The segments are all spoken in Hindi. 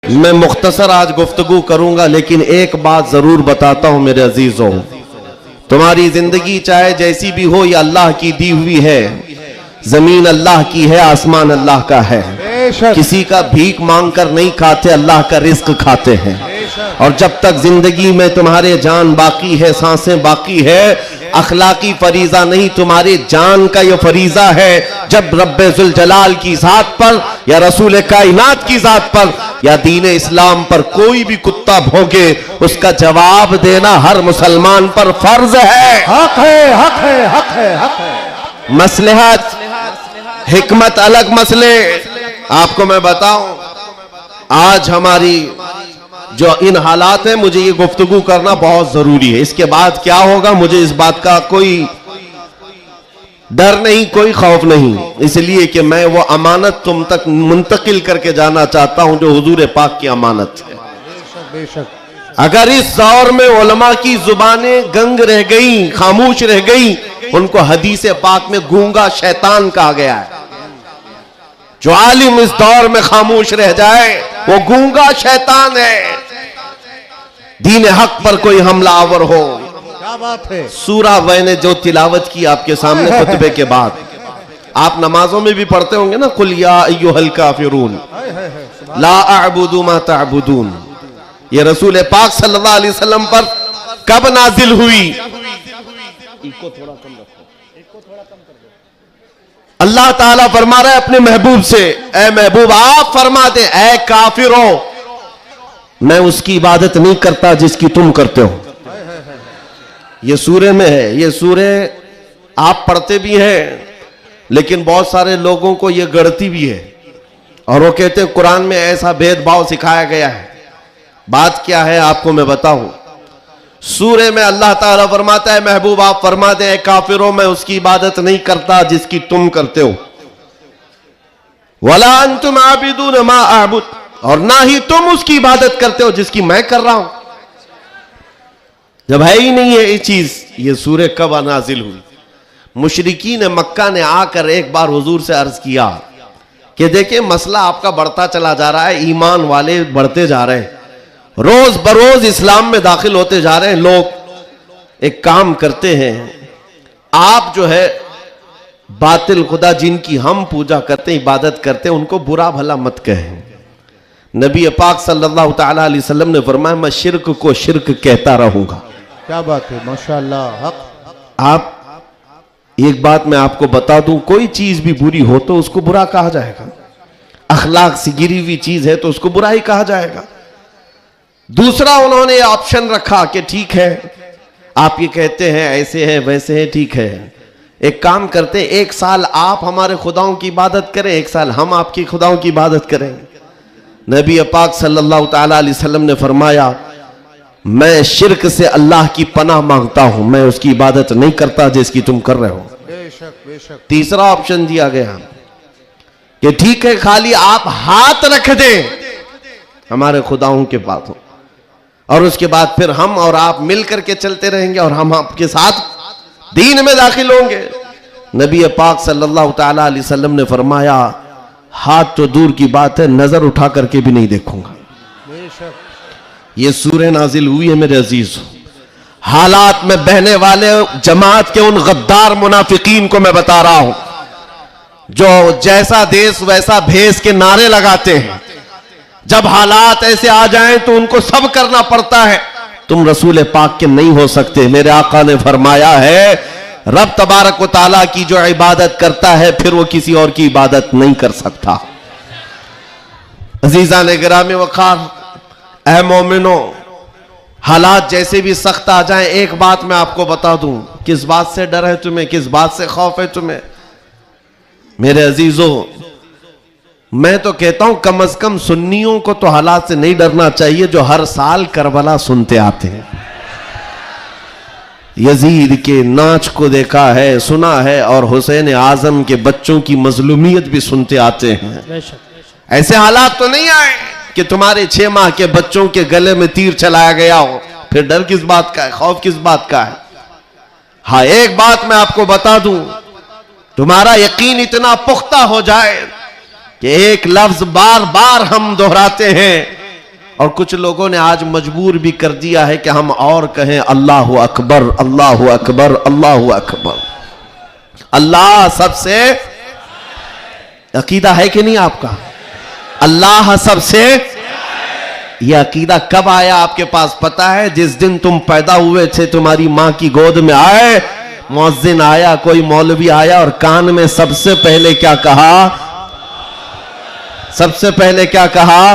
मैं मुख्तसर आज गुफ्तगू करूंगा, लेकिन एक बात जरूर बताता हूं मेरे अजीजों, तुम्हारी जिंदगी चाहे जैसी भी हो, ये अल्लाह की दी हुई है। जमीन अल्लाह की है, आसमान अल्लाह का है। किसी का भीख मांग कर नहीं खाते, अल्लाह का रिस्क खाते हैं। और जब तक जिंदगी में तुम्हारे जान बाकी है, सांसें बाकी है, अखलाकी फरीजा नहीं, तुम्हारी जान का ये फरीजा है। जब रब्बे जुल जलाल की जात पर या रसूल कायनात की जात पर या दीन इस्लाम पर कोई भी कुत्ता भौंके, उसका जवाब देना हर मुसलमान पर फर्ज है। हक है, हक है, हक है, हक है। मसलहत हिकमत अलग मसले। आपको मैं बताऊं, आज हमारी जो इन हालात है, मुझे ये गुफ्तगू करना बहुत जरूरी है। इसके बाद क्या होगा मुझे इस बात का कोई डर नहीं, कोई खौफ नहीं, इसलिए कि मैं वो अमानत तुम तक मुंतकिल करके जाना चाहता हूं जो हुजूर पाक की अमानत है। बेशक। अगर इस दौर में उलमा की जुबानें गंग रह गई, खामोश रह गई, उनको हदीस पाक में गूंगा शैतान कहा गया है। जो आलिम इस दौर में खामोश रह जाए वो गूंगा शैतान है। दीन हक पर कोई हमलावर हो, क्या बात है। सूरा मैंने जो तिलावत की आपके सामने खुतबे के बाद, आप नमाजों में भी पढ़ते होंगे ना, कुल या अय्युहल काफिरून ला अअबुदु मा तअबुदून। ये रसूल पाक सल्लल्लाहु अलैहि वसल्लम पर कब नाजिल हुई? इसको थोड़ा कम रखो, अल्लाह ताला फरमा रहा है अपने महबूब से, ए महबूब आप फरमा दे, ए काफिरों, मैं उसकी इबादत नहीं करता जिसकी तुम करते हो। ये सूरे में है, ये सूरे आप पढ़ते भी हैं, लेकिन बहुत सारे लोगों को ये गढ़ती भी है और वो कहते हैं कुरान में ऐसा भेदभाव सिखाया गया है। बात क्या है आपको मैं बताऊं। सूरे में अल्लाह ताला फरमाता है महबूब आप फरमा दें, काफिरों मैं उसकी इबादत नहीं करता जिसकी तुम करते हो। वला अंतुम आबिदून मा अअबुद, और ना ही तुम उसकी इबादत करते हो जिसकी मैं कर रहा हूं। जब है ही नहीं है ये चीज, ये सूरे कब नाजिल हुई? मुशरिकीन मक्का ने आकर एक बार हुजूर से अर्ज किया कि देखिए मसला आपका बढ़ता चला जा रहा है, ईमान वाले बढ़ते जा रहे हैं, रोज बरोज इस्लाम में दाखिल होते जा रहे हैं लोग। एक काम करते हैं, आप जो है बातिल खुदा जिनकी हम पूजा करते हैं, इबादत करते हैं, उनको बुरा भला मत कहें। नबी पाक सल्लल्लाहु ताला अलैहि वसल्लम ने फरमाया मैं शिर्क को शिर्क कहता रहूंगा। क्या बात है, माशाअल्लाह। हक। आप एक बात मैं आपको बता दूं, कोई चीज भी बुरी हो तो उसको बुरा कहा जाएगा। अखलाक से गिरी हुई चीज है तो उसको बुरा ही कहा जाएगा। दूसरा उन्होंने ऑप्शन रखा कि ठीक है आप ये कहते हैं ऐसे हैं वैसे हैं, ठीक है एक काम करते हैं, एक साल आप हमारे खुदाओं की इबादत करें, एक साल हम आपकी खुदाओं की इबादत करेंगे। नबी पाक सल्लल्लाहु ताला अलैहि वसल्लम ने फरमाया मैं शिर्क से अल्लाह की पनाह मांगता हूं, मैं उसकी इबादत नहीं करता जिसकी तुम कर रहे हो। बेशक, बेशक। तीसरा ऑप्शन दिया गया कि ठीक है खाली आप हाथ रख दें हमारे खुदाओं के पास हो, और उसके बाद फिर हम और आप मिल करके चलते रहेंगे और हम आपके साथ दीन में दाखिल होंगे। नबी पाक सल्लल्लाहु ताला अलैहि वसल्लम ने फरमाया हाथ तो दूर की बात है, नजर उठा करके भी नहीं देखूंगा। ये सूरह नाजिल हुई है मेरे अजीज। हालात में बहने वाले जमात के उन गद्दार मुनाफिकीन को मैं बता रहा हूं, जो जैसा देश वैसा भेष के नारे लगाते हैं। जब हालात ऐसे आ जाएं तो उनको सब करना पड़ता है। तुम रसूल पाक के नहीं हो सकते। मेरे आका ने फरमाया है रब तबारक व ताला की जो इबादत करता है फिर वो किसी और की इबादत नहीं कर सकता। अजीजा ने गिरामी वक़ार, ऐ मोमिनो, हालात जैसे भी सख्त आ जाएं, एक बात मैं आपको बता दूं, किस बात से डर है तुम्हें, किस बात से खौफ है तुम्हें? मेरे अजीजों, मैं तो कहता हूं कम से कम सुन्नियों को तो हालात से नहीं डरना चाहिए जो हर साल करबला सुनते आते हैं। यजीद के नाच को देखा है, सुना है, और हुसैन आजम के बच्चों की मजलूमियत भी सुनते आते हैं। ऐसे हालात तो नहीं आए कि तुम्हारे 6 माह के बच्चों के गले में तीर चलाया गया हो, फिर डर किस बात का है, खौफ किस बात का है? हाँ एक बात मैं आपको बता दूं, तुम्हारा यकीन इतना पुख्ता हो जाए कि एक लफ्ज बार बार हम दोहराते हैं और कुछ लोगों ने आज मजबूर भी कर दिया है कि हम और कहें अल्लाहु अकबर, अल्लाहु अकबर, अल्लाहु अकबर। अल्लाह सबसे, अकीदा है कि नहीं आपका? अल्लाह सबसे, यह अकीदा कब आया आपके पास पता है? जिस दिन तुम पैदा हुए थे, तुम्हारी मां की गोद में आए, मुअज्जिन आया, कोई मौलवी आया और कान में सबसे पहले क्या कहा? सबसे पहले क्या कहा?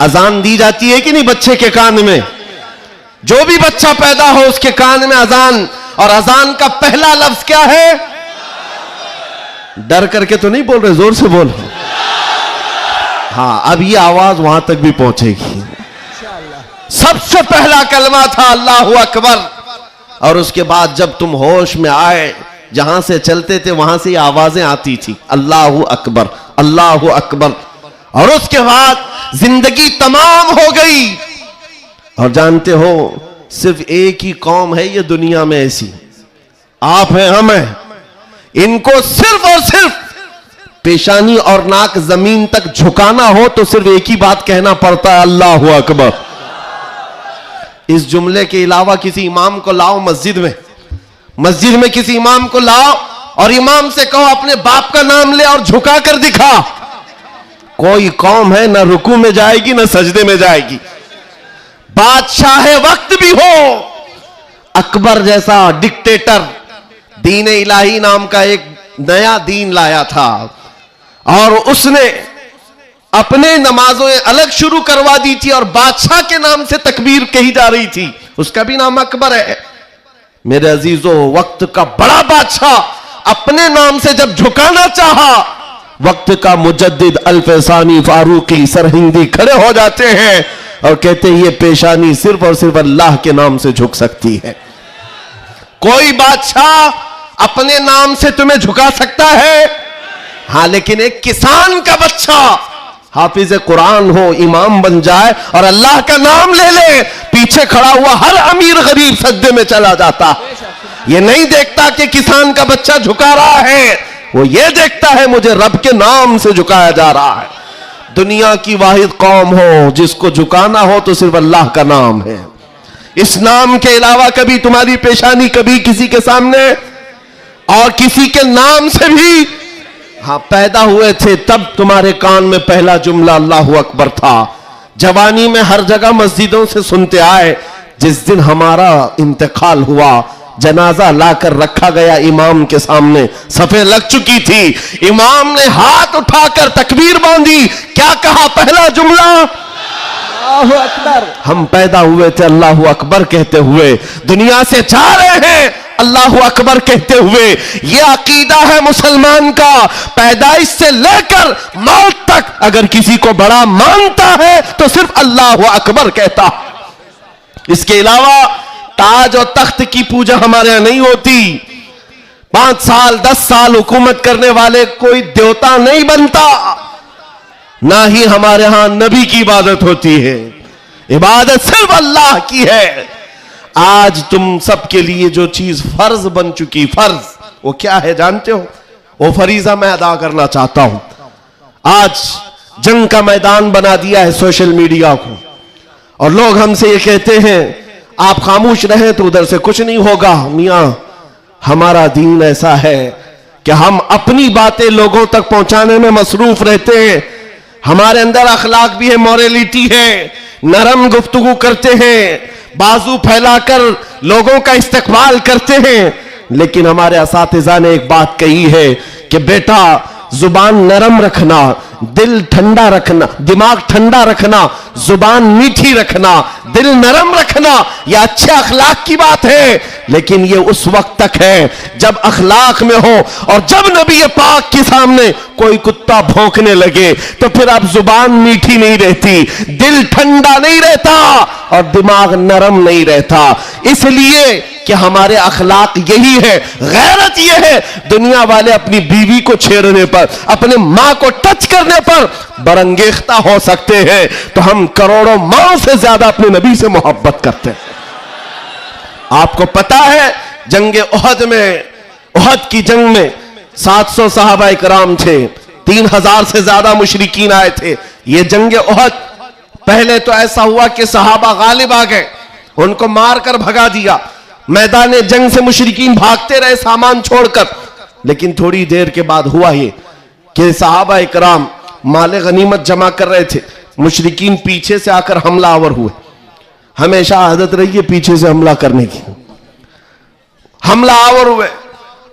अजान दी जाती है कि नहीं बच्चे के कान में? जो भी बच्चा पैदा हो उसके कान में अजान, और अजान का पहला लफ्ज क्या है? डर करके तो नहीं बोल रहे, जोर से बोल। हाँ, अब ये आवाज वहां तक भी पहुंचेगी। सबसे पहला कलमा था अल्लाहु अकबर, और उसके बाद जब तुम होश में आए, जहां से चलते थे वहां से आवाजें आती थी, अल्लाहु अकबर, अल्लाहु अकबर। और उसके बाद जिंदगी तमाम हो गई। और जानते हो, सिर्फ एक ही कौम है ये दुनिया में ऐसी, आप हैं, हम हैं, इनको सिर्फ और सिर्फ पेशानी और नाक जमीन तक झुकाना हो तो सिर्फ एक ही बात कहना पड़ता है, अल्लाहु अकबर। इस जुमले के अलावा किसी इमाम को लाओ मस्जिद में किसी इमाम को लाओ और इमाम से कहो अपने बाप का नाम ले और झुका कर दिखा, कोई कौम है ना रुकू में जाएगी ना सजदे में जाएगी। बादशाह वक्त भी हो, अकबर जैसा डिक्टेटर दीन इलाही नाम का एक नया दीन लाया था, और उसने अपने नमाजों अलग शुरू करवा दी थी और बादशाह के नाम से तकबीर कही जा रही थी, उसका भी नाम अकबर है। मेरे अजीजों, वक्त का बड़ा बादशाह अपने नाम से जब झुकाना चाहा, वक्त का मुजद्दिद अल्फसानी फारूकी सरहिंदी खड़े हो जाते हैं और कहते हैं ये पेशानी सिर्फ और सिर्फ अल्लाह के नाम से झुक सकती है। कोई बादशाह अपने नाम से तुम्हें झुका सकता है? हां, लेकिन एक किसान का बच्चा हाफिज कुरान हो, इमाम बन जाए और अल्लाह का नाम ले ले, पीछे खड़ा हुआ हर अमीर गरीब सजदे में चला जाता। ये नहीं देखता कि किसान का बच्चा झुका रहा है, वो ये देखता है मुझे रब के नाम से झुकाया जा रहा है। दुनिया की वाहिद कौम हो जिसको झुकाना हो तो सिर्फ अल्लाह का नाम है। इस नाम के अलावा कभी तुम्हारी पेशानी कभी किसी के सामने, और किसी के नाम से भी, हाँ, पैदा हुए थे तब तुम्हारे कान में पहला जुमला अल्लाहु अकबर था। जवानी में हर जगह मस्जिदों से सुनते आए, जिस दिन हमारा इंतकाल हुआ, जनाजा लाकर रखा गया इमाम के सामने, सफे लग चुकी थी, इमाम ने हाथ उठाकर तकबीर बांधी, क्या कहा पहला जुमला? अल्लाहु अकबर। हम पैदा हुए थे अल्लाहु अकबर कहते हुए, दुनिया से जा रहे हैं अल्लाहु अकबर कहते हुए। यह अकीदा है मुसलमान का, पैदाइश से लेकर मौत तक अगर किसी को बड़ा मानता है तो सिर्फ अल्लाहु अकबर कहता। इसके अलावा ताज और तख्त की पूजा हमारे यहां नहीं होती। 5 साल 10 साल हुकूमत करने वाले कोई देवता नहीं बनता, ना ही हमारे यहां नबी की इबादत होती है। इबादत सिर्फ अल्लाह की है। आज तुम सबके लिए जो चीज फर्ज बन चुकी, फर्ज वो क्या है जानते हो? वो फरीजा मैं अदा करना चाहता हूं। आज जंग का मैदान बना दिया है सोशल मीडिया को, और लोग हमसे ये कहते हैं आप खामोश रहें तो उधर से कुछ नहीं होगा। मियां, हमारा दीन ऐसा है कि हम अपनी बातें लोगों तक पहुंचाने में मसरूफ रहते हैं। हमारे अंदर अखलाक भी है, मॉरलिटी है, नरम गुफ्तगू करते हैं, बाजू फैलाकर लोगों का इस्तकबाल करते हैं। लेकिन हमारे असातिज़ा ने एक बात कही है कि बेटा, जुबान नरम रखना, दिल ठंडा रखना, दिमाग ठंडा रखना, जुबान मीठी रखना, दिल नरम रखना, यह अच्छे अखलाक की बात है। लेकिन यह उस वक्त तक है जब अखलाक में हो, और जब नबी पाक के सामने कोई कुत्ता भौंकने लगे तो फिर अब जुबान मीठी नहीं रहती, दिल ठंडा नहीं रहता और दिमाग नरम नहीं रहता। इसलिए कि हमारे अखलाक यही है, गैरत यह है, दुनिया वाले अपनी बीवी को छेड़ने पर, अपने मां को टच करने पर बरंगेख्ता हो सकते हैं, तो हम करोड़ों मां से ज्यादा अपने नबी से मोहब्बत करते हैं। आपको पता है जंगे उहद में, उहद की जंग में 700 सहाबा इकराम थे, 3000 से ज्यादा मुशरिकीन आए थे। ये जंगे उहद पहले तो ऐसा हुआ कि सहाबा गालिब आ गए, उनको मारकर भगा दिया, मैदान जंग से मुशरिकीन भागते रहे सामान छोड़कर। लेकिन थोड़ी देर के बाद हुआ ये कि सहाबा इकराम माले गनीमत जमा कर रहे थे, मुशरिकीन पीछे से आकर हमलावर हुए। हमेशा आदत रही है पीछे से हमला करने की, हमलावर हुए।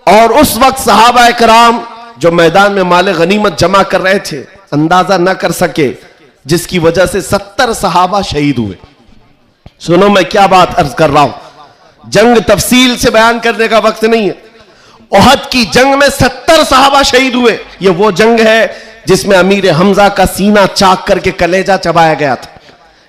और उस वक्त सहाबा इकराम जो मैदान में माले गनीमत जमा कर रहे थे अंदाजा न कर सके, जिसकी वजह से 70 सहाबा शहीद हुए। सुनो मैं क्या बात अर्ज कर रहा हूं, जंग तफसील से बयान करने का वक्त नहीं है। ओहद की जंग में 70 सहाबा शहीद हुए। ये वो जंग है जिसमें अमीर हमजा का सीना चाक करके कलेजा चबाया गया था।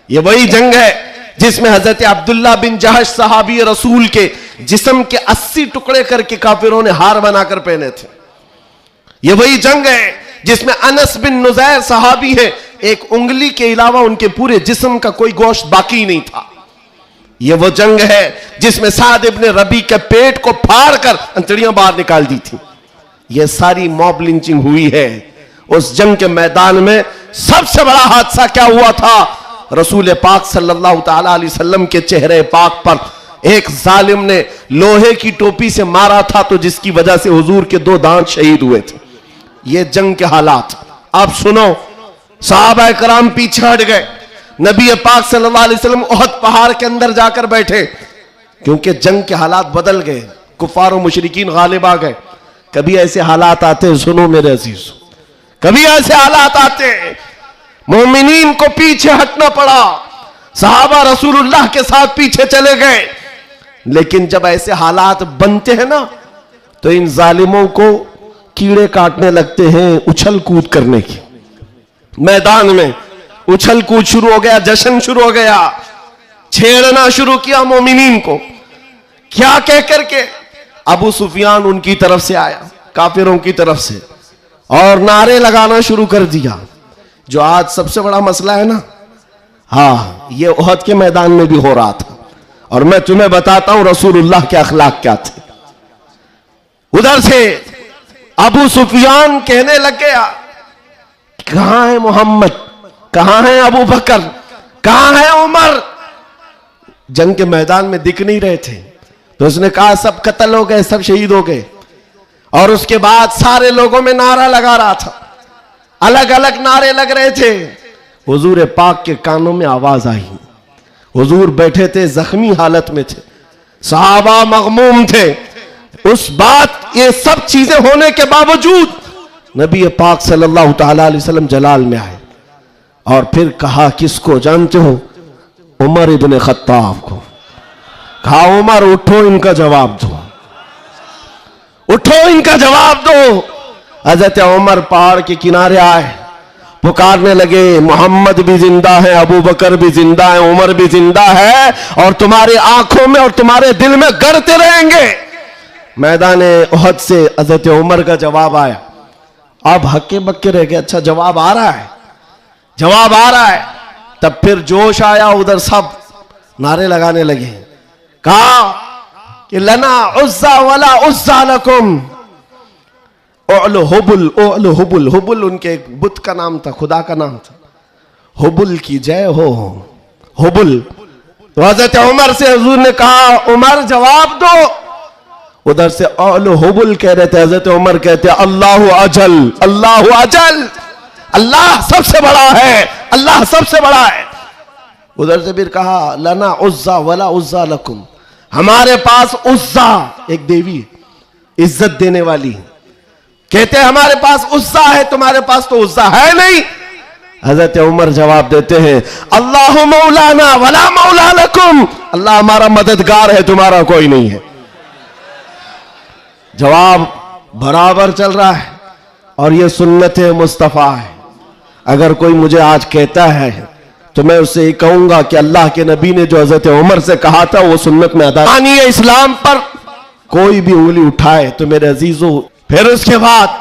ये वही जंग है जिसमें हजरत अब्दुल्ला बिन जहश सहाबी रसूल के जिस्म के 80 टुकड़े करके काफिरों ने हार बनाकर पहने थे। ये वही जंग है जिसमें अनस बिन नुजैर सहाबी है, एक उंगली के अलावा उनके पूरे जिस्म का कोई गोश्त बाकी नहीं था। ये वो जंग है जिसमें साद इब्न रबी के पेट को फाड़ कर अंतड़ियां बाहर निकाल दी थी। ये सारी मॉब लिंचिंग हुई है। उस जंग के मैदान में सबसे बड़ा हादसा क्या हुआ था, रसूल पाक सल्लल्लाहु ताला अलैहि वसल्लम के चेहरे पाक पर एक जालिम ने लोहे की टोपी से मारा था, तो जिसकी वजह से हुजूर के 2 दांत शहीद हुए थे। ये जंग के हालात आप सुनो। सहाबा कराम पीछे हट गए, नबी पाक सल्लल्लाहु अलैहि वसल्लम ओहद पहाड़ के अंदर जाकर बैठे, क्योंकि जंग के हालात बदल गए, कुफार और मुशरिकीन गालिब आ गए। कभी ऐसे हालात आते हैं, सुनो मेरे अजीज, कभी ऐसे हालात आते हैं मोमिनीन को पीछे हटना पड़ा, सहाबा रसूलुल्लाह के साथ पीछे चले गए। लेकिन जब ऐसे हालात बनते हैं ना, तो इन जालिमों को कीड़े काटने लगते हैं उछल कूद करने की। मैदान में उछल कूद शुरू हो गया, जश्न शुरू हो गया, छेड़ना शुरू किया मोमिनीन को। क्या कह करके अबू सुफियान उनकी तरफ से आया, काफिरों की तरफ से, और नारे लगाना शुरू कर दिया। जो आज सबसे बड़ा मसला है ना, हाँ, ये ओहद के मैदान में भी हो रहा था। और मैं तुम्हें बताता हूं रसूलुल्लाह के अखलाक क्या थे। उधर से अबू सुफियान कहने लग गया, कहां है मोहम्मद, कहां है अबू बकर, कहां है उमर। जंग के मैदान में दिख नहीं रहे थे, तो उसने कहा सब कत्ल हो गए, सब शहीद हो गए। और उसके बाद सारे लोगों में नारा लगा रहा था, अलग अलग नारे लग रहे थे। हुजूर पाक के कानों में आवाज आई, हुजूर बैठे थे, जख्मी हालत में थे, सहाबा मगमूम थे। उस बात, ये सब चीजें होने के बावजूद नबी पाक सल्लल्लाहु ताला अलैहि वसल्लम जलाल में आए और फिर कहा, किसको जानते हो? उमर इब्न खत्ताब को। कहा, उमर उठो, इनका जवाब दो, उठो, इनका जवाब दो। हजरत उमर पहाड़ के किनारे आए, पुकारने लगे, मोहम्मद भी जिंदा है, अबू बकर भी जिंदा है, उमर भी जिंदा है, और तुम्हारी आंखों में और तुम्हारे दिल में गड़ते रहेंगे। मैदान ओहद से हजरत उमर का जवाब आया। अब हक्के बक्के रह गए, अच्छा जवाब आ रहा है, जवाब आ रहा है। तब फिर जोश आया, उधर सब नारे लगाने लगे। कहा कि लना उज्जा वला उज्जा लकुम, ओल हुबुल, ओल हुबुल, हुबुल उनके एक बुत का नाम था, खुदा का नाम था, हुबुल की जय हो, हुबुल। तो हजरत उमर से हुजूर ने कहा, उमर जवाब दो। उधर से ओल हुबुल कह रहे थे, हजरत उमर कहते अल्लाह अजल, अल्लाह अजल, अल्लाह सबसे बड़ा है, अल्लाह सबसे बड़ा है। उधर से फिर कहा, लना उज्जा वला उज्जा लकुम, हमारे पास उज्जा एक देवी इज्जत देने वाली, कहते हैं हमारे पास उज्जा है, तुम्हारे पास तो उज्जा है नहीं। हजरत उमर जवाब देते हैं, अल्लाह मौलाना वला मौला लकुम, अल्लाह हमारा मददगार है, तुम्हारा कोई नहीं है। जवाब बराबर चल रहा है, और यह सुन्नत मुस्तफा है। अगर कोई मुझे आज कहता है तो मैं उससे कहूंगा कि अल्लाह के नबी ने जो हजरत उमर से कहा था वो सुन्नत में अदा। इस्लाम पर कोई भी उंगली उठाए तो मेरे अजीजों, फिर उसके बाद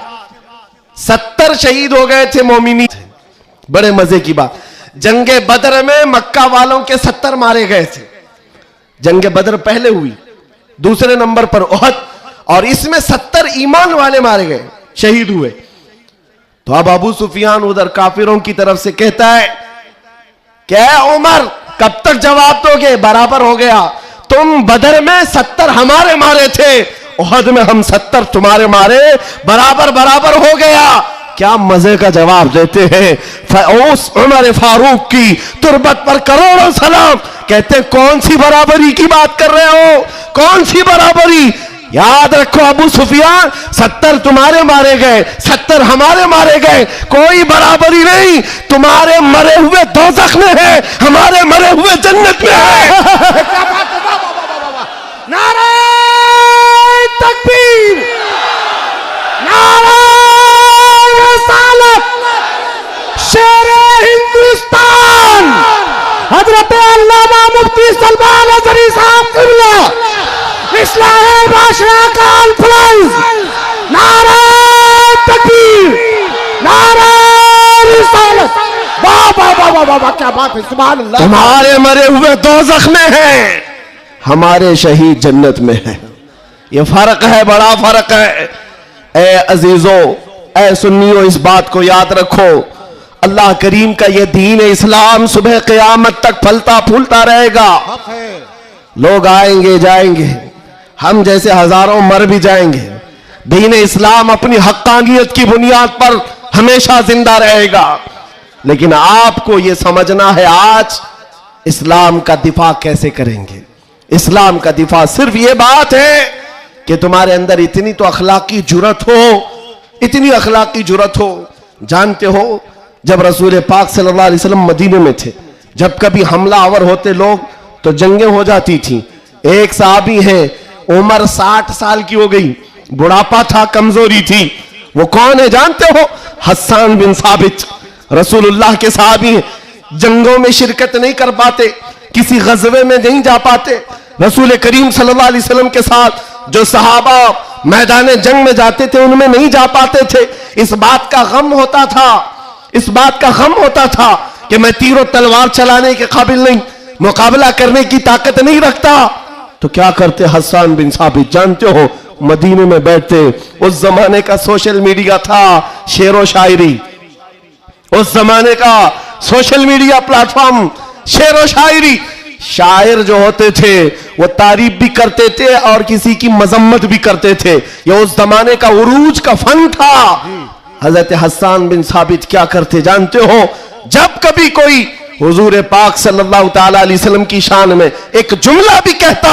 70 शहीद हो गए थे मोमिनी। बड़े मजे की बात, जंगे बदर में मक्का वालों के 70 मारे गए थे। जंगे बदर पहले हुई, दूसरे नंबर पर ओहद, और इसमें 70 ईमान वाले मारे गए, शहीद हुए। तो अब अबू सुफियान उधर काफिरों की तरफ से कहता है क्या उमर कब तक जवाब दोगे? बराबर हो गया। तुम बदर में 70 हमारे मारे थे, उहद में हम 70 तुम्हारे मारे, बराबर बराबर हो गया। क्या मजे का जवाब देते हैं। उस उमर फारूक की तुरबत पर करोड़ों सलाम। कहते कौन सी बराबरी की बात कर रहे हो? कौन सी बराबरी? याद रखो अबू सुफियान, 70 तुम्हारे मारे गए, 70 हमारे मारे गए, कोई बराबरी नहीं। तुम्हारे मरे हुए दोज़ख में है, हमारे मरे हुए जन्नत में है। नारे तकबीर, नारे रिसालत, शेरे हिंदुस्तान हजरत अल्लामा मुफ्ती सलमान अज़हरी साहब क़िबला, इस्लाम बादशाह का अल्फलाइज, नारे तकबीर, नारे रिसालत। वाह वाह वाह वाह वाह, क्या बात है, सुभान अल्लाह। तुम्हारे मरे हुए दोज़ख में है, हमारे शहीद जन्नत में है। ये फर्क है, बड़ा फर्क है। ए अजीजों, ए सुन्नियों, इस बात को याद रखो। अल्लाह करीम का ये दीन इस्लाम सुबह क़यामत तक फलता फूलता रहेगा। लोग आएंगे जाएंगे, हम जैसे हजारों मर भी जाएंगे, दीन इस्लाम अपनी हक्कानियत की बुनियाद पर हमेशा जिंदा रहेगा। लेकिन आपको यह समझना है आज इस्लाम का दिफा कैसे करेंगे। इस्लाम का दिफा सिर्फ यह बात है कि तुम्हारे अंदर इतनी तो अखलाकी जुर्रत हो, इतनी अखलाकी जुर्रत हो। जानते हो, जब रसूल पाक सल्लल्लाहु अलैहि वसल्लम मदीने में थे, जब कभी हमलावर होते लोग तो जंगें हो जाती थी। एक सहाबी है, उम्र 60 साल की हो गई, बुढ़ापा था, कमजोरी थी। वो कौन है जानते हो? हस्सान बिन साबित, रसूलुल्लाह के सहाबी हैं। जंगों में शिरकत नहीं कर पाते, किसी गज़वे में नहीं जा पाते। रसूल करीम सल्लल्लाहु अलैहि वसल्लम के साथ जो सहाबा मैदान जंग में जाते थे उनमें नहीं जा पाते थे। इस बात का गम होता था, इस बात का गम होता था कि मैं तीरों तलवार चलाने के काबिल नहीं, मुकाबला करने की ताकत नहीं रखता। तो क्या करते हस्सान बिन साबित? जानते हो, मदीने में बैठते। उस जमाने का सोशल मीडिया था शेरो शायरी, उस जमाने का सोशल मीडिया प्लेटफॉर्म शेरो शायरी। शायर जो होते थे वो तारीफ भी करते थे और किसी की मजम्मत भी करते थे। ये उस जमाने का उरूज का फन था। हजरत हस्सान बिन साबित क्या करते जानते हो? जब कभी कोई हुजूर पाक सल्लल्लाहु ताला अलैहि वसल्लम की शान में एक जुमला भी कहता,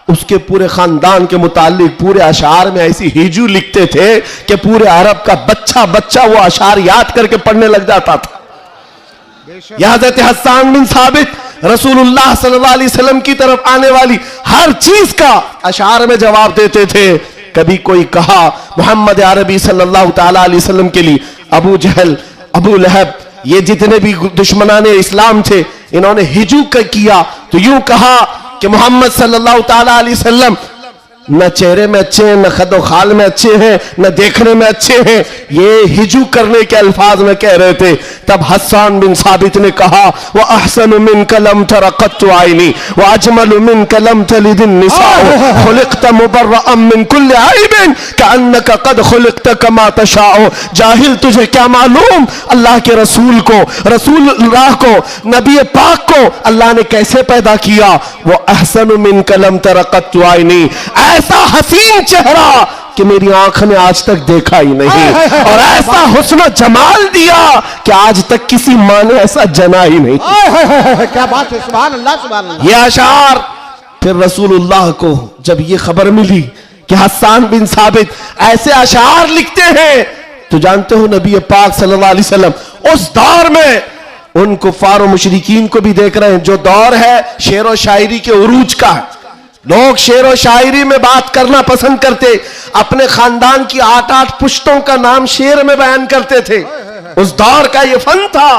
उसके पूरे खानदान के मुतालिक पूरे अशार में ऐसी हिजू लिखते थे कि पूरे अरब का बच्चा बच्चा वो अशार याद करके पढ़ने लग जाता था। हजरत हस्सान बिन साबित रसूलुल्लाह सल्लल्लाहु अलैहि वसल्लम की तरफ आने वाली हर चीज का अशार में जवाब देते थे। कभी कोई कहा मोहम्मद अरबी सल्लल्लाहु ताला अलैहि वसल्लम के लिए अबू जहल, अबू लहब, ये जितने भी दुश्मनाने इस्लाम थे, इन्होंने हिजू किया तो यूं कहा कि मोहम्मद सल्लल्लाहु ताला अलैहि वसल्लम न चेहरे में अच्छे हैं, न खदो खाल में अच्छे हैं, न देखने में अच्छे हैं। ये हिजू करने के अल्फाज में कह रहे थे। तब हस्सान बिन साबित ने कहा वह अहसन मिन कलम तरक़त आइनी व अजमल मिन कलम तलिदिन निसाओ खुलिक़त मुबर्रअम मिन कुल्लि आइबिन कअन्नका क़द खुलिक़त कमा तशाओ। जाहिल, तुझे क्या मालूम अल्लाह के रसूल को, रसूलुल्लाह को, नबी पाक को अल्लाह ने कैसे पैदा किया। वो अहसन मिन कलम तरक़त आइनी, ऐसा हसीन चेहरा कि मेरी आंख ने आज तक देखा ही नहीं, और ऐसा हुस्न जमाल दिया कि आज तक किसी माँ ने ऐसा जना ही नहीं। क्या बात है, सुभान अल्लाह सुभान अल्लाह। ये अशार फिर रसूलुल्लाह को जब ये खबर मिली कि हस्सान बिन साबित ऐसे अशार लिखते हैं, तो जानते हो नबी पाक सल्लल्लाहु अलैहि वसल्लम उस दौर में उन कुफ्फार और मुशरिकीन को भी देख रहे हैं। जो दौर है शेर और शायरी के उरूज का है, लोग शेर और शायरी में बात करना पसंद करते, अपने खानदान की 8-8 पुश्तों का नाम शेर में बयान करते थे। उस दौर का ये फन था।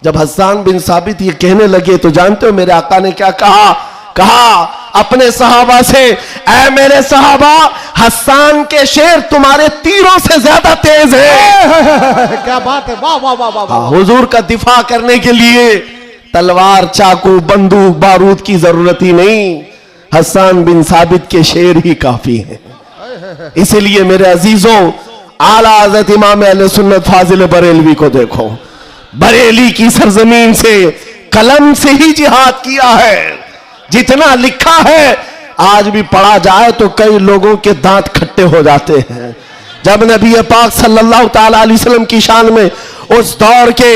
जब हस्सान बिन साबित ये कहने लगे तो जानते हो मेरे आका ने क्या कहा? कहा अपने सहाबा से, ऐ मेरे सहाबा, हस्सान के शेर तुम्हारे तीरों से ज्यादा तेज है। क्या बात है, वाह वाह वाह वाह। हुजूर का दिफा करने के लिए तलवार, चाकू, बंदूक, बारूद की जरूरत ही नहीं, हस्सान बिन साबित के शेर ही काफी हैं। इसलिए मेरे अजीजों, आला हज़रत इमाम अहले सुन्नत फाजिल बरेलवी को देखो। बरेली की सरजमीन से कलम से ही जिहाद किया है। जितना लिखा है आज भी पढ़ा जाए तो कई लोगों के दांत खट्टे हो जाते हैं। जब नबी पाक सल्लल्लाहु ताला अलैहि वसल्लम की शान में उस दौर के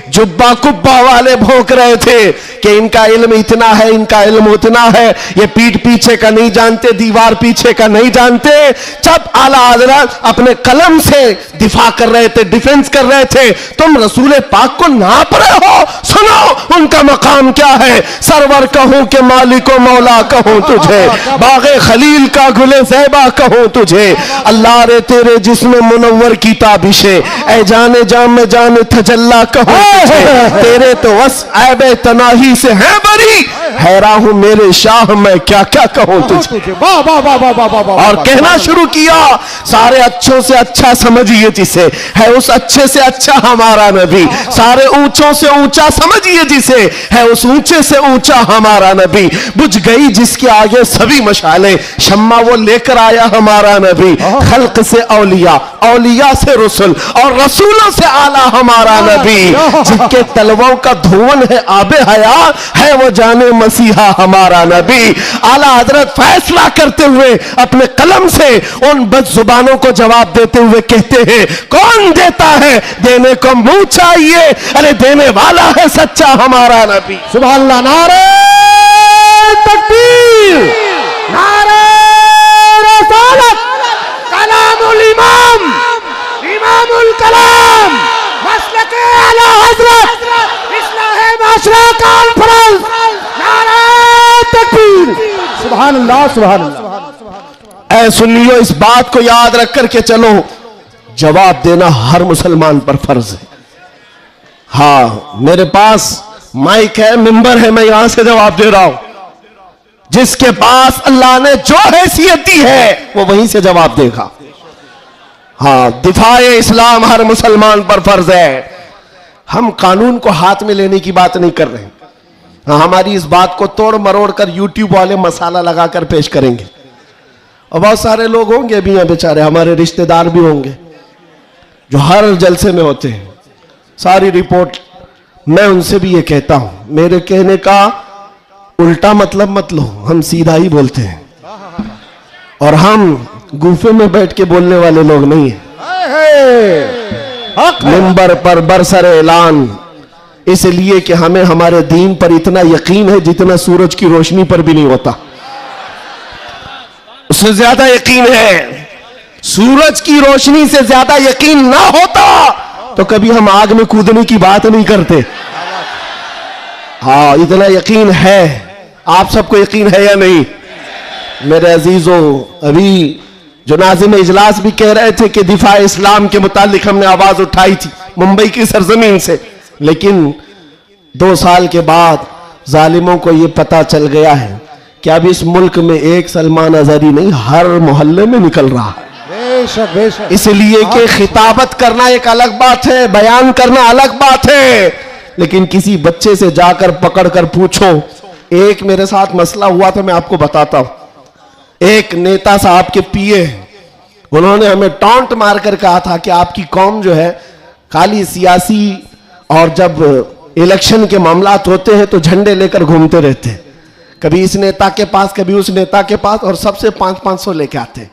जुब्बा कुब्बा वाले भौंक रहे थे कि इनका इल्म इतना है, इनका इल्म उतना है, ये पीठ पीछे का नहीं जानते, दीवार पीछे का नहीं जानते, जब आला हज़रत अपने कलम से दिफा कर रहे थे, डिफेंस कर रहे थे, तुम रसूल पाक को नाप रहे हो। सुनो उनका मकाम क्या है। सरवर कहूं कि मालिको मौला कहूं तुझे, बागे खलील का गुले ज़ैबा कहूं तुझे, अल्लाह रे तेरे जिस्म मुनव्वर की ताबिशे, ऐ जाने जाम में जाने तजल्ला कहूं तुझे, तेरे तो वस ऐबे तनाही से है बरी, हैरान हूं मेरे शाह मैं क्या क्या कहूं तुझे। और कहना शुरू किया, सारे अच्छों से अच्छा समझिए जिसे, है उस अच्छे से अच्छा हमारा नबी, सारे ऊंचों से ऊंचा समझिए जिसे, है उस ऊंचे से ऊंचा हमारा नबी, बुझ गई जिसके आगे सभी मशाले, शम्मा वो लेकर आया हमारा नबी, खल्क से औलिया, औलिया से रसूल और रसूलों से आला हमारा नबी, जिनके तलवों का धुवन है आबे हया, है वो जाने मसीहा हमारा नबी। आला हजरत फैसला करते हुए अपने कलम से उन बदजुबानों को जवाब देते हुए कहते हैं, कौन देता है, देने को मुंह चाहिए, अरे देने वाला है सच्चा हमारा नबी। सुभान अल्लाह, नारे तकबीर, नारे रसालत, कलामुल इमाम, इमामुल कलाम, मसलके आला हजरत, इस्लाहे माशरा कॉन्फ्रेंस, नारे तकबीर, सुभान अल्लाह, सुभान अल्लाह। ऐ सुन्नियों, इस बात को याद रख करके चलो, जवाब देना हर मुसलमान पर फर्ज है। हाँ, मेरे पास माइक है, मिंबर है, मैं यहां से जवाब दे रहा हूं। जिसके पास अल्लाह ने जो हैसियत दी है वो वहीं से जवाब देगा। हाँ, दिफाए इस्लाम हर मुसलमान पर फर्ज है। हम कानून को हाथ में लेने की बात नहीं कर रहे हैं। हाँ, हमारी इस बात को तोड़ मरोड़ कर यूट्यूब वाले मसाला लगाकर पेश करेंगे, और बहुत सारे लोग होंगे भी हैं बेचारे, हमारे रिश्तेदार भी होंगे जो हर जलसे में होते हैं, सारी रिपोर्ट। मैं उनसे भी ये कहता हूं, मेरे कहने का उल्टा मतलब मत लो, हम सीधा ही बोलते हैं, और हम गुफे में बैठ के बोलने वाले लोग नहीं हैं। मिंबर पर बरसर ऐलान, इसलिए कि हमें हमारे दीन पर इतना यकीन है जितना सूरज की रोशनी पर भी नहीं होता, उससे ज्यादा यकीन है। सूरज की रोशनी से ज्यादा यकीन ना होता तो कभी हम आग में कूदने की बात नहीं करते। हाँ, इतना यकीन है। आप सबको यकीन है या नहीं मेरे अजीजों? अभी जो नाज़िम इजलास भी कह रहे थे कि दिफा इस्लाम के मुतालिक हमने आवाज उठाई थी मुंबई की सरजमीन से, लेकिन 2 साल के बाद जालिमों को यह पता चल गया है कि अब इस मुल्क में एक सलमान अजहरी नहीं, हर मोहल्ले में निकल रहा है। बेशक बेशक। इसलिए कि खिताबत करना एक अलग बात है, बयान करना अलग बात है, लेकिन किसी बच्चे से जाकर पकड़ कर पूछो। एक मेरे साथ मसला हुआ था, मैं आपको बताता हूं। एक नेता साहब के पीए, उन्होंने हमें टॉन्ट मारकर कहा था कि आपकी कौम जो है खाली सियासी, और जब इलेक्शन के मामलात होते हैं तो झंडे लेकर घूमते रहते हैं, कभी इस नेता के पास कभी उस नेता के पास, और सबसे 500-500 लेके आते।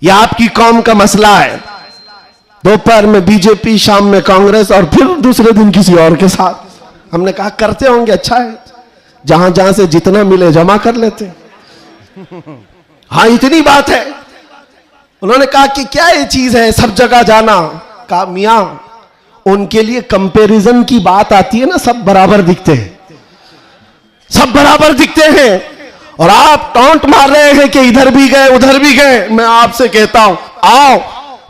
यह आपकी कौम का मसला है। दोपहर में बीजेपी, शाम में कांग्रेस, और फिर दूसरे दिन किसी और के साथ। हमने कहा करते होंगे, अच्छा है, जहां जहां से जितना मिले जमा कर लेते। हाँ, इतनी बात है। उन्होंने कहा कि क्या ये चीज है सब जगह जाना? कहा मियां, उनके लिए कंपैरिजन की बात आती है ना, सब बराबर दिखते हैं, सब बराबर दिखते हैं, और आप टॉन्ट मार रहे हैं कि इधर भी गए उधर भी गए। मैं आपसे कहता हूं, आओ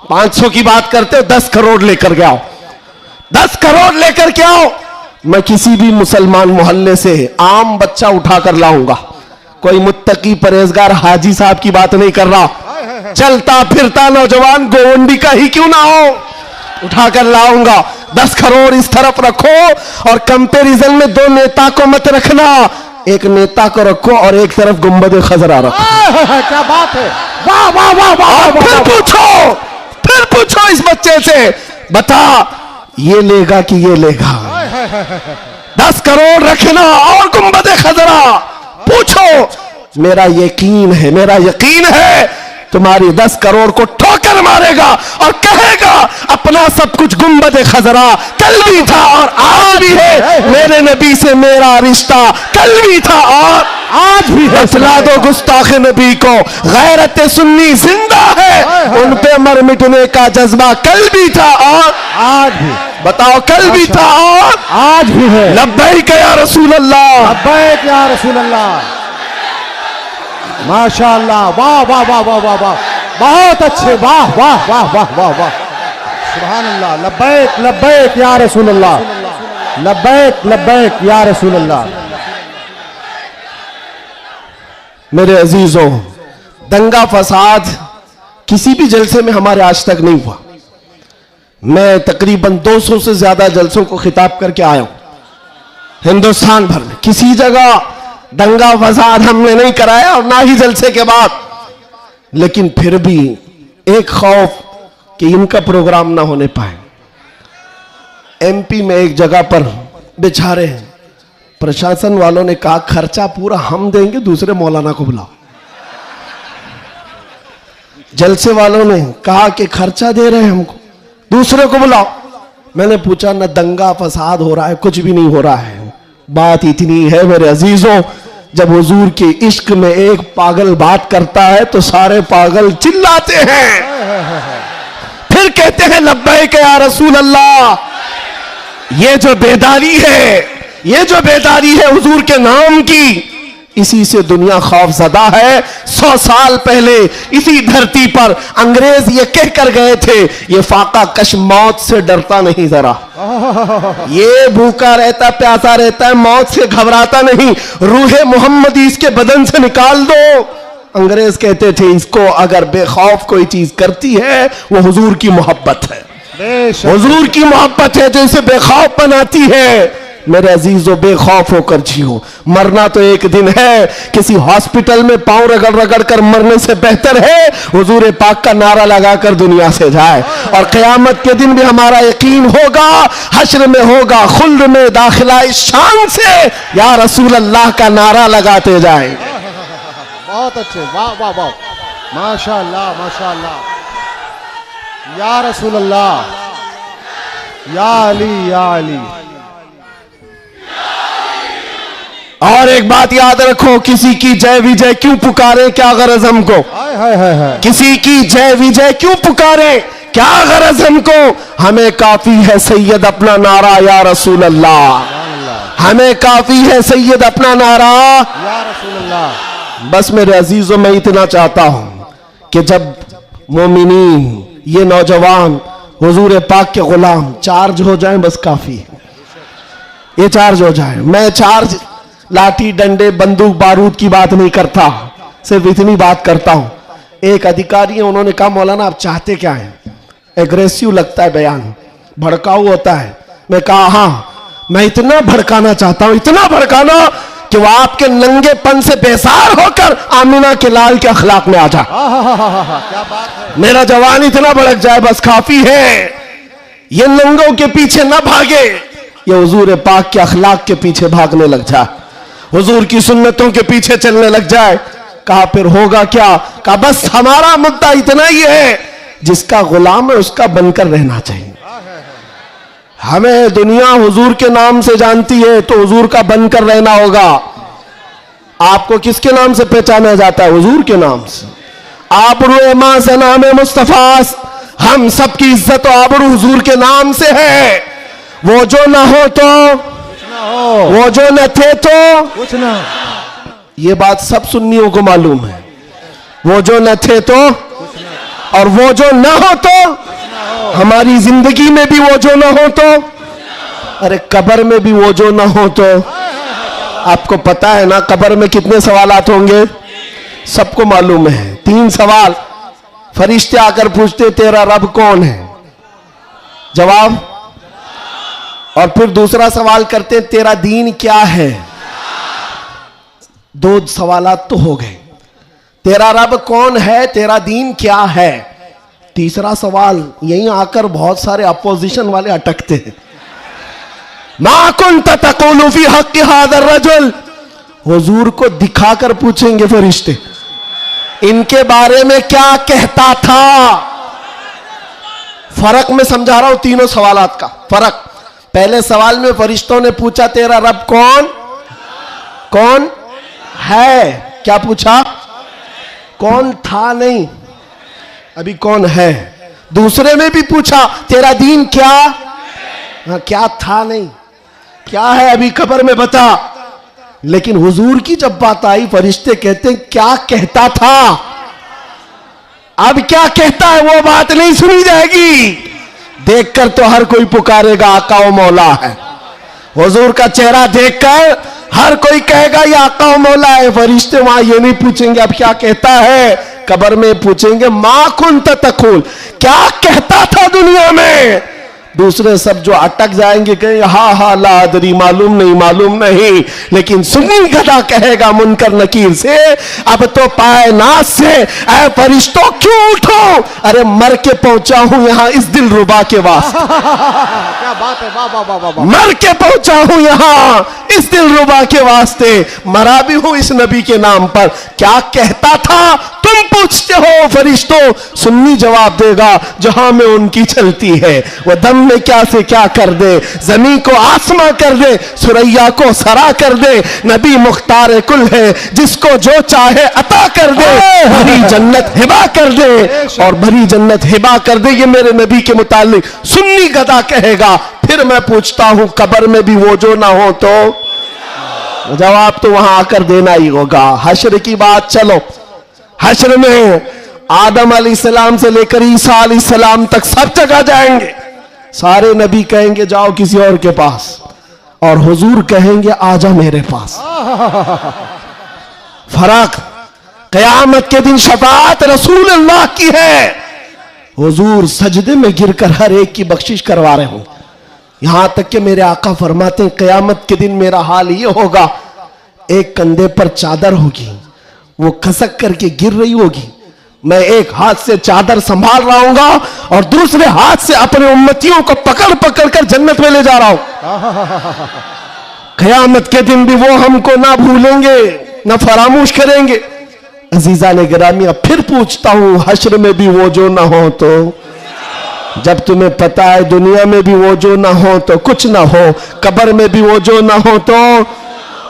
500 की बात करते हो, 10 करोड़ लेकर के आओ, 10 करोड़ लेकर के आओ। मैं किसी भी मुसलमान मोहल्ले से आम बच्चा उठाकर लाऊंगा, कोई मुत्तकी परहेजगार हाजी साहब की बात नहीं कर रहा, चलता फिरता नौजवान गोवंडी का ही क्यों ना हो, उठाकर लाऊंगा। 10 करोड़ इस तरफ रखो, और कंपैरिजन में 2 नेता को मत रखना, एक नेता को रखो और एक तरफ गुंबद खजरा रखो। क्या बात है, वाह वाह वाह वाह। फिर पूछो इस बच्चे से, बता ये लेगा कि ये लेगा? 10 करोड़ रखना और गुंबद खजरा पूछो। मेरा यकीन है तुम्हारी 10 करोड़ को ठोकर मारेगा और कहेगा अपना सब कुछ गुंबद खजरा कल भी था और आज भी है, मेरे नबी से मेरा रिश्ता कल भी था और आज भी है। बतला दो गुस्ताख नबी को गैरत सुन्नी जिंदा है, उन पे मर मिटने का जज्बा कल भी था और आज भी। बताओ कल भी था और आज भी है। लब्बैक या रसूल अल्लाह, लब्बैक या रसूल अल्लाह। माशाअल्लाह, वाह वाह वाह वाह वाह वाह, बहुत अच्छे, वाह वाह वाह वाह वाह वाह, सुभान अल्लाह। लब्बैक लब्बैक या रसूल अल्लाह, लब्बैक लब्बैक या रसूल अल्लाह। मेरे अजीजों, दंगा फसाद किसी भी जलसे में हमारे आज तक नहीं हुआ। मैं तकरीबन 200 से ज्यादा जलसों को खिताब करके आया हूं हिंदुस्तान भर में, किसी जगह दंगा फसाद हमने नहीं कराया और ना ही जलसे के बाद। लेकिन फिर भी एक खौफ कि इनका प्रोग्राम ना होने पाए। एमपी में एक जगह पर बेचारे प्रशासन वालों ने कहा खर्चा पूरा हम देंगे, दूसरे मौलाना को बुलाओ। जलसे वालों ने कहा कि खर्चा दे रहे हैं हमको, दूसरे को बुलाओ। मैंने पूछा न दंगा फसाद हो रहा है, कुछ भी नहीं हो रहा है। बात इतनी है मेरे अजीजों, जब हुजूर के इश्क में एक पागल बात करता है तो सारे पागल चिल्लाते हैं, फिर कहते हैं लब्बैक या रसूल अल्लाह। ये जो बेदारी है हुजूर के नाम की, इसी से दुनिया खौफजदा है। 100 साल पहले इसी धरती पर अंग्रेज ये कह कर गए थे, ये फाका कश मौत से डरता नहीं जरा, ये भूखा रहता प्यासा रहता है, मौत से घबराता नहीं, रूहे मोहम्मदी इसके बदन से निकाल दो। अंग्रेज कहते थे इसको अगर बेखौफ कोई चीज करती है वो हुजूर की मोहब्बत है, हुजूर की मोहब्बत है जो इसे बेखौफ बनाती है। मेरे अजीजों, बेखौफ होकर जियो। मरना तो एक दिन है, किसी हॉस्पिटल में पांव रगड़ रगड़ कर मरने से बेहतर है हुजूर पाक का नारा लगाकर दुनिया से जाए। और क़यामत के दिन भी हमारा यकीन होगा, हश्र में होगा खुल्द में दाखिला इस शान से या रसूल अल्लाह का नारा लगाते जाए। बहुत अच्छे, वाह वाह वाह, माशाअल्लाह माशाअल्लाह, या रसूल अल्लाह, या अली या अली। और एक बात याद रखो, किसी की जय विजय क्यों पुकारे, क्या गरज हमको? हाय हाय हाय हाय। किसी की जय विजय क्यों पुकारे, क्या गरज हमको? हमें काफी है सैयद अपना नारा या रसूल अल्लाह, हमें काफी है सैयद अपना नारा या रसूल अल्लाह। बस मेरे अजीजों, मैं इतना चाहता हूं कि जब मोमिनीन, ये नौजवान हुजूर पाक के गुलाम चार्ज हो जाएं, बस काफी है, ये चार्ज हो जाए। मैं चार्ज लाठी डंडे बंदूक बारूद की बात नहीं करता, सिर्फ इतनी बात करता हूं। एक अधिकारी है, उन्होंने कहा मौलाना आप चाहते क्या हैं? एग्रेसिव लगता है बयान, भड़काऊ होता है। मैं कहा हाँ, मैं इतना भड़काना चाहता हूं, इतना भड़काना कि वो आपके नंगेपन से बेजार होकर आमिना के लाल के अखलाक में आ जाए। क्या बात है। मेरा जवान इतना भड़क जाए, बस काफी है। ये नंगों के पीछे ना भागे, ये हुजूर पाक के अखलाक के पीछे भागने लग जाए, हुजूर की सुन्नतों के पीछे चलने लग जाए। कहा फिर होगा क्या? कहा बस हमारा मुद्दा इतना ही है, जिसका गुलाम है उसका बनकर रहना चाहिए। हमें दुनिया हुजूर के नाम से जानती है तो हुजूर का बनकर रहना होगा। आपको किसके नाम से पहचाना जाता है? हुजूर के नाम से। आबरू मां से नाम मुस्तफास, हम सबकी इज्जत और आबरू हुजूर के नाम से है। वो जो ना हो तो वो जो न थे तो कुछ ना। ये बात सब सुन्नियों को मालूम है। वो जो न थे तो और वो जो ना हो तो, हमारी जिंदगी में भी वो जो ना हो तो, अरे कब्र में भी वो जो ना हो तो। आपको पता है ना कब्र में कितने सवालात होंगे? सबको मालूम है। 3 सवाल फरिश्ते आकर पूछते तेरा रब कौन है? जवाब। और फिर दूसरा सवाल करते तेरा दीन क्या है? 2 सवालात तो हो गए। तेरा रब कौन है, तेरा दीन क्या है। तीसरा सवाल यहीं आकर बहुत सारे अपोजिशन वाले अटकते हैं। मा कुन्त तक़ूलु फी हक़्क़ि हाज़ा रजुल, हुजूर को दिखाकर पूछेंगे फरिश्ते इनके बारे में क्या कहता था। फर्क में समझा रहा हूं तीनों सवालात का फर्क। पहले सवाल में फरिश्तों ने पूछा तेरा रब कौन कौन है, क्या पूछा, कौन था नहीं, अभी कौन है। दूसरे में भी पूछा तेरा दीन क्या, हाँ, क्या था नहीं, क्या है अभी कब्र में बता। लेकिन हुजूर की जब बात आई फरिश्ते कहते हैं क्या कहता था, अब क्या कहता है वो बात नहीं सुनी जाएगी। देखकर तो हर कोई पुकारेगा आका व मौला है। हुजूर का चेहरा देखकर हर कोई कहेगा ये आका व मौला है। फरिश्ते वहां ये नहीं पूछेंगे अब क्या कहता है, कब्र में पूछेंगे मा कुन्त तक़ूल, क्या कहता था दुनिया में। दूसरे सब जो अटक जाएंगे कहेंगे हा हा ला अदरी, मालूम नहीं। लेकिन सुन्नी गधा कहेगा मुनकर नकीर से अब तो पाए नाज से ऐ फरिश्तों क्यों उठो, अरे मर के पहुंचा हूं यहां इस दिल रुबा के वास्ते। क्या बात है, वाह वाह वाह वाह। मर के पहुंचा हूं यहां इस दिल रुबा के वास्ते, मरा भी हूं इस नबी के नाम पर। क्या कहता था तुम पूछते हो फरिश्तों, सुन्नी जवाब देगा जहां में उनकी चलती है वह दम में क्या से क्या कर दे, जमीन को आसमां कर दे, सुरैया को सरा कर दे। नबी मुख्तार कुल है जिसको जो चाहे अता कर दे, भरी जन्नत हिबा कर दे और भरी जन्नत हिबा कर दे। ये मेरे नबी के मुतालिक सुन्नी गदा कहेगा। फिर मैं पूछता हूं कब्र में भी वो जो ना हो तो जवाब तो वहां आकर देना ही होगा। हश्र की बात चलो, हश्र में आदम अलैहिस्सलाम से लेकर ईसा अलैहिस्सलाम तक सब जगह जाएंगे। सारे नबी कहेंगे जाओ किसी और के पास, और हुजूर कहेंगे आजा मेरे पास। फर्क, कयामत के दिन शफाअत रसूलुल्लाह की है, हुजूर सजदे में गिरकर हर एक की बख्शिश करवा रहे होंगे। यहां तक कि मेरे आका फरमाते हैं कयामत के दिन मेरा हाल ये होगा, एक कंधे पर चादर होगी, वो खसक करके गिर रही होगी, मैं एक हाथ से चादर संभाल रहा हूंगा और दूसरे हाथ से अपने उम्मतियों को पकड़ पकड़ कर जन्नत में ले जा रहा हूं। कयामत के दिन भी वो हमको ना भूलेंगे ना फरामोश करेंगे। अजीजा ने गिरामी, अब फिर पूछता हूं हश्र में भी वो जो ना हो तो, जब तुम्हें पता है दुनिया में भी वो जो ना हो तो कुछ ना हो, कब्र में भी वो जो ना हो तो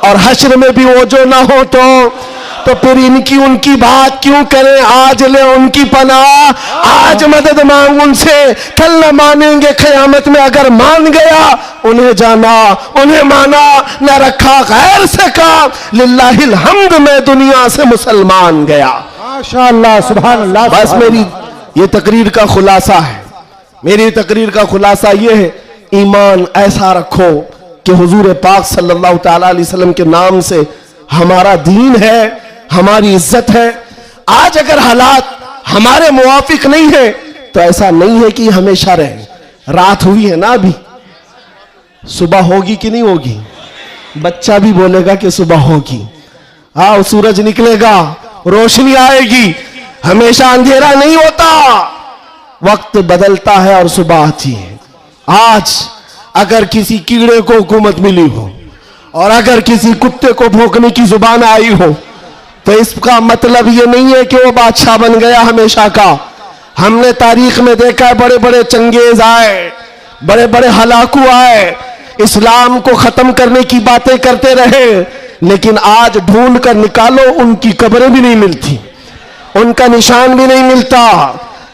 और हश्र में भी वो जो ना हो तो फिर इनकी उनकी बात क्यों करें। आज ले उनकी पनाह, आज मदद मांग उनसे, कल न मानेंगे कयामत में। अगर मान गया उन्हें जाना उन्हें माना, न रखा गैर से काम, लिल्लाहिल हम्द में दुनिया से मुसलमान गया। माशाअल्लाह सुभान अल्लाह। बस मेरी ये तकरीर का खुलासा है, मेरी तकरीर का खुलासा ये है, ईमान ऐसा रखो कि हुजूर पाक सल्लल्लाहु तआला अलैहि वसल्लम के नाम से हमारा दीन है, हमारी इज्जत है। आज अगर हालात हमारे मुवाफिक नहीं है तो ऐसा नहीं है कि हमेशा रहे। रात हुई है ना, अभी सुबह होगी कि नहीं होगी, बच्चा भी बोलेगा कि सुबह होगी। हाँ, सूरज निकलेगा, रोशनी आएगी, हमेशा अंधेरा नहीं होता, वक्त बदलता है और सुबह आती है। आज अगर किसी कीड़े को हुकूमत मिली हो और अगर किसी कुत्ते को भौंकने की जुबान आई हो तो इसका मतलब ये नहीं है कि वो बादशाह बन गया हमेशा का। हमने तारीख में देखा है बड़े बड़े चंगेज आए, बड़े बड़े हलाकू आए, इस्लाम को खत्म करने की बातें करते रहे, लेकिन आज ढूंढ कर निकालो उनकी कब्रें भी नहीं मिलती, उनका निशान भी नहीं मिलता,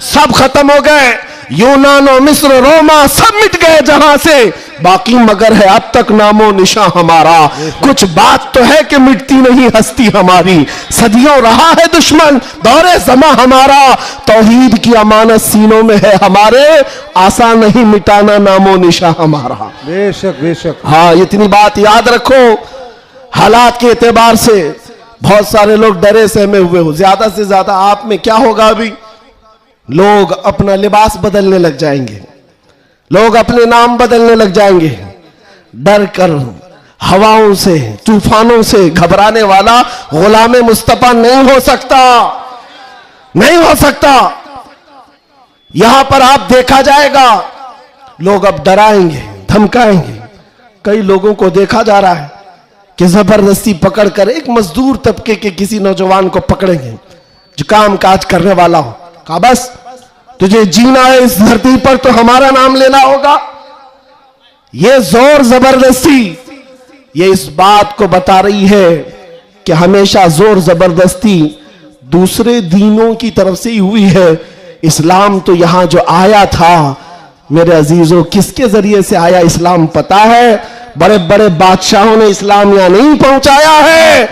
सब खत्म हो गए। यूनान और मिस्र रोमा सब मिट गए जहां से, बाकी मगर है अब तक नामो निशा हमारा। कुछ बात तो है कि मिटती नहीं हस्ती हमारी, सदियों रहा है दुश्मन दौरे जमा हमारा, तौहीद की अमानत सीनों में है हमारे, आसान नहीं मिटाना नामो निशा हमारा। बेशक बेशक। हाँ, इतनी बात याद रखो। हालात के एतबार से बहुत सारे लोग डरे सहमे हुए हो, ज्यादा से ज्यादा आप में क्या होगा, अभी लोग अपना लिबास बदलने लग जाएंगे, लोग अपने नाम बदलने लग जाएंगे। डर कर हवाओं से तूफानों से घबराने वाला गुलामे मुस्तफा नहीं हो सकता, नहीं हो सकता। यहां पर आप देखा जाएगा लोग अब डराएंगे धमकाएंगे, कई लोगों को देखा जा रहा है कि जबरदस्ती पकड़कर एक मजदूर तबके के किसी नौजवान को पकड़ेंगे जो काम काज करने वाला हो, कहा बस तुझे जीना है इस धरती पर तो हमारा नाम लेना होगा। ये जोर जबरदस्ती ये इस बात को बता रही है कि हमेशा जोर जबरदस्ती दूसरे दीनों की तरफ से ही हुई है। इस्लाम तो यहां जो आया था मेरे अजीजों, किसके जरिए से आया इस्लाम पता है? बड़े बड़े बादशाहों ने इस्लाम यहां नहीं पहुंचाया है,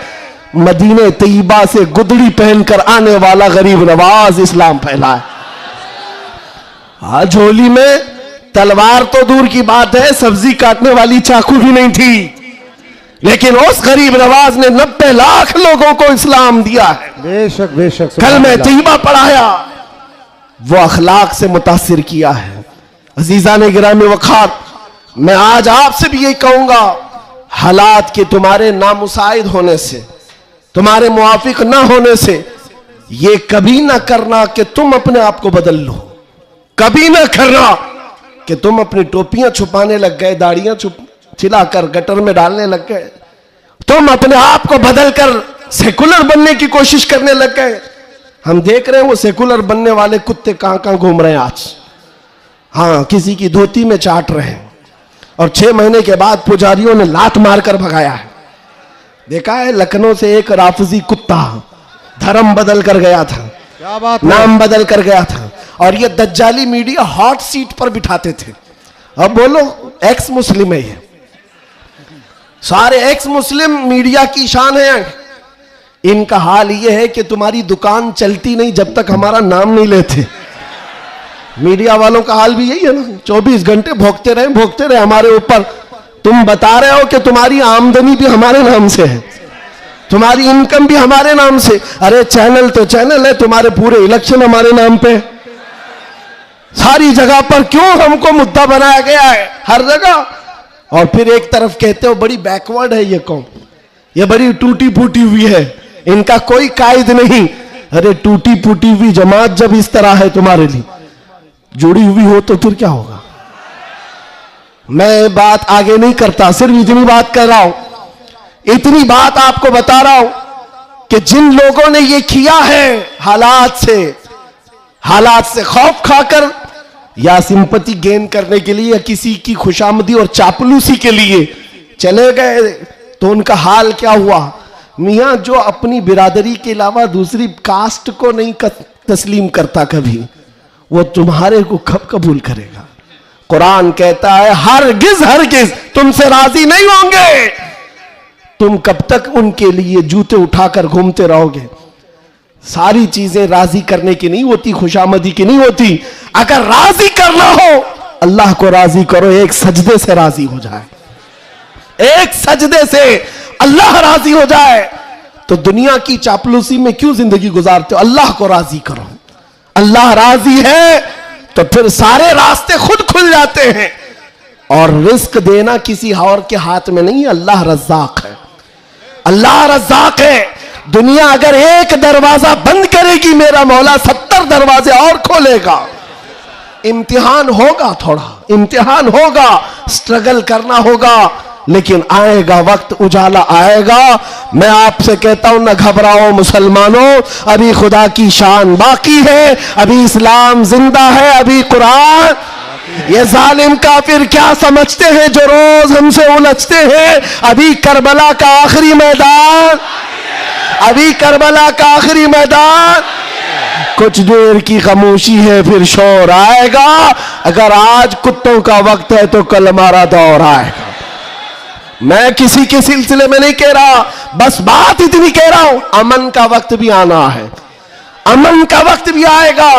मदीने तैयबा से गुदड़ी पहनकर आने वाला गरीब नवाज इस्लाम फैलाया। आज होली में तलवार तो दूर की बात है, सब्जी काटने वाली चाकू भी नहीं थी, लेकिन उस गरीब नवाज ने 90 लाख लोगों को इस्लाम दिया है। बेशक बेशक कल में तैयबा पढ़ाया, वो अखलाक से मुतासिर किया है। अजीजा ने गिरामी वखात, मैं आज आपसे भी यही कहूंगा, हालात के तुम्हारे नामुसाइद होने से, तुम्हारे मुआफिक ना होने से, ये कभी ना करना कि तुम अपने आप को बदल लो। कभी ना करना कि तुम अपनी टोपियां छुपाने लग गए, दाढ़ियां छिलाकर गटर में डालने लग गए, तुम अपने आप को बदलकर सेकुलर बनने की कोशिश करने लग गए। हम देख रहे हैं वो सेकुलर बनने वाले कुत्ते कहां कहां घूम रहे हैं आज। हाँ, किसी की धोती में चाट रहे हैं और 6 महीने के बाद पुजारियों ने लात मारकर भगाया है। देखा है लखनऊ से एक राफजी कुत्ता धर्म बदल कर गया था, क्या बात, नाम बदल कर गया था, और ये दज्जाली मीडिया हॉट सीट पर बिठाते थे। अब बोलो एक्स मुस्लिम है, ये सारे एक्स मुस्लिम मीडिया की शान है। इनका हाल ये है कि तुम्हारी दुकान चलती नहीं जब तक हमारा नाम नहीं लेते। मीडिया वालों का हाल भी यही है ना, 24 घंटे भोगते रहे हमारे ऊपर। तुम बता रहे हो कि तुम्हारी आमदनी भी हमारे नाम से है, तुम्हारी इनकम भी हमारे नाम से। अरे चैनल तो चैनल है, तुम्हारे पूरे इलेक्शन हमारे नाम पे, सारी जगह पर क्यों हमको मुद्दा बनाया गया है हर जगह। और फिर एक तरफ कहते हो बड़ी बैकवर्ड है ये कौम, ये बड़ी टूटी फूटी हुई है, इनका कोई कायद नहीं। अरे टूटी फूटी हुई जमात जब इस तरह है तुम्हारे लिए, जुड़ी हुई हो तो फिर क्या होगा। मैं बात आगे नहीं करता, सिर्फ इतनी बात कर रहा हूं, इतनी बात आपको बता रहा हूं कि जिन लोगों ने ये किया है हालात से खौफ खाकर या सिंपैथी गेन करने के लिए या किसी की खुशामदी और चापलूसी के लिए चले गए, तो उनका हाल क्या हुआ। मियां जो अपनी बिरादरी के अलावा दूसरी कास्ट को नहीं तस्लीम करता कभी, वो तुम्हारे को कब कबूल करेगा। कुरान कहता है हरगिज तुमसे राजी नहीं होंगे। तुम कब तक उनके लिए जूते उठाकर घूमते रहोगे। सारी चीजें राजी करने की नहीं होती, खुशामदी की नहीं होती। अगर राजी करना हो अल्लाह को राजी करो, एक सजदे से राजी हो जाए, एक सजदे से अल्लाह राजी हो जाए। तो दुनिया की चापलूसी में क्यों जिंदगी गुजारते हो। अल्लाह को राजी करो, अल्लाह राजी है तो फिर सारे रास्ते खुद खुल जाते हैं। और रिस्क देना किसी और के हाथ में नहीं है, अल्लाह रज़्ज़ाक़ है, अल्लाह रज़्ज़ाक़ है। दुनिया अगर एक दरवाजा बंद करेगी, मेरा मौला 70 दरवाजे और खोलेगा। इम्तिहान होगा, थोड़ा इम्तिहान होगा, स्ट्रगल करना होगा, लेकिन आएगा वक्त, उजाला आएगा। मैं आपसे कहता हूं, न घबराओ मुसलमानों, अभी खुदा की शान बाकी है, अभी इस्लाम जिंदा है, अभी कुरान। ये जालिम काफिर क्या समझते हैं जो रोज हमसे उलझते हैं। अभी करबला का आखिरी मैदान, अभी करबला का आखिरी मैदान। कुछ देर की खामोशी है, फिर शोर आएगा। अगर आज कुत्तों का वक्त है तो कल हमारा दौर आएगा। मैं किसी के सिलसिले में नहीं कह रहा, बस बात इतनी कह रहा हूं, अमन का वक्त भी आना है, अमन का वक्त भी आएगा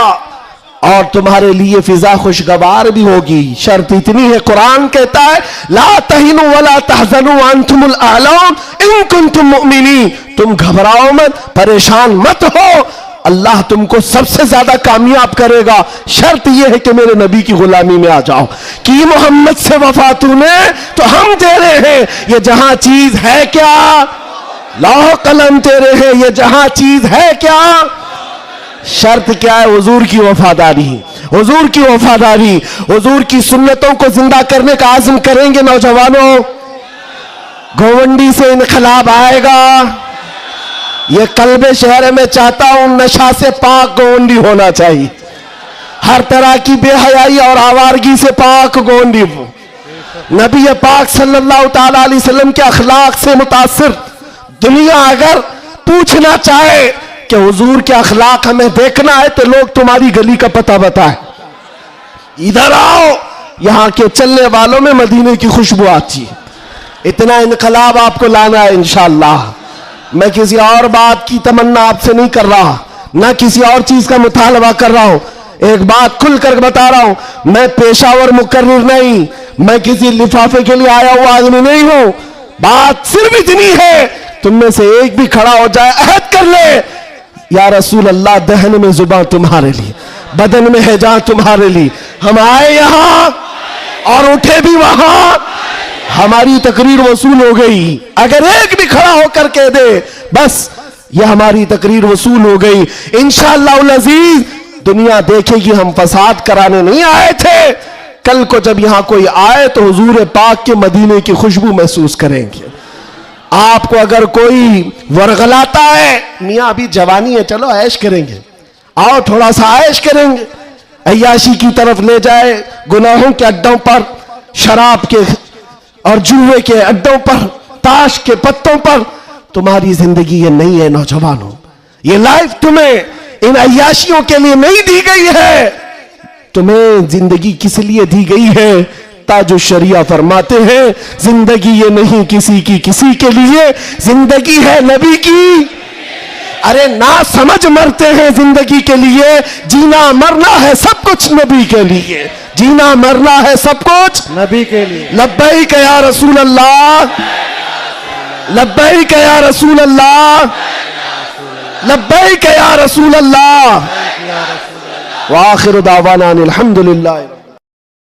और तुम्हारे लिए फिजा खुशगवार भी होगी। शर्त इतनी है, कुरान कहता है ला तहिनु वला तहज़नु वअंतुमुल आलौन इन कुंतुम मुमिनीन। तुम घबराओ मत, परेशान मत हो, अल्लाह तुमको सबसे ज्यादा कामयाब करेगा। शर्त यह है कि मेरे नबी की गुलामी में आ जाओ। कि मोहम्मद से वफा तूने तो हम तेरे हैं, ये जहां चीज है क्या, लौह कलम तेरे हैं, ये जहां चीज है क्या। शर्त क्या है, हुजूर की वफादारी, हुजूर की वफादारी, हुजूर की सुन्नतों को जिंदा करने का आज़म करेंगे नौजवानों। गोवंडी से इनकलाब आएगा। ये कल्बे शहर में चाहता हूं नशा से पाक गोवंडी होना चाहिए, हर तरह की बेहयाई और आवारगी से पाक गोवंडी हो। नबी पाक सल्लल्लाहु ताला अलैहि वसल्लम के अखलाक से मुतासिर दुनिया अगर पूछना चाहे कि हुजूर के अखलाक हमें देखना है तो लोग तुम्हारी गली का पता बताए, इधर आओ, यहां के चलने वालों में मदीने की खुशबू आती है। इतना इनकलाब आपको लाना है इंशाअल्लाह। मैं किसी और बात की तमन्ना आपसे नहीं कर रहा, ना किसी और चीज का मुतालबा कर रहा हूं। एक बात खुलकर बता रहा हूं, मैं पेशावर मुकर्रिर नहीं, मैं किसी लिफाफे के लिए आया हुआ आदमी नहीं हूं। बात सिर्फ इतनी है, तुम में से एक भी खड़ा हो जाए, अहद कर ले, या रसूल अल्लाह, दहन में जुबान तुम्हारे लिए, बदन में है जान तुम्हारे लिए। हम आए यहां और उठे भी वहां, हमारी तकरीर वसूल हो गई। अगर एक भी खड़ा होकर कह दे बस ये हमारी तकरीर वसूल हो गई, इंशाअल्लाह अजीज दुनिया देखेगी हम फसाद कराने नहीं आए थे। कल को जब यहां कोई आए तो हुजूर पाक के मदीने की खुशबू महसूस करेंगे। आपको अगर कोई वरगलाता है, मियां अभी जवानी है, चलो ऐश करेंगे, आओ थोड़ा सा ऐश करेंगे, अय्याशी की तरफ ले जाए, गुनाहों के अड्डों पर, शराब के और जुए के अड्डों पर, ताश के पत्तों पर, तुम्हारी जिंदगी ये नहीं है नौजवानों। ये लाइफ तुम्हें इन अय्याशियों के लिए नहीं दी गई है, तुम्हें जिंदगी किस लिए दी गई है? ताजो शरिया फरमाते हैं, जिंदगी ये नहीं किसी की किसी के लिए, जिंदगी है नबी की। अरे ना समझ मरते हैं जिंदगी के लिए, जीना मरना है सब कुछ नबी के लिए, जीना मरना है सब कुछ नबी के लिए। लब्बैक या रसूल अल्लाह, लब्बैक या रसूल अल्लाह, लब्बैक या रसूल अल्लाह। व आखिर दावाना अनिल हम्दुलिल्लाह।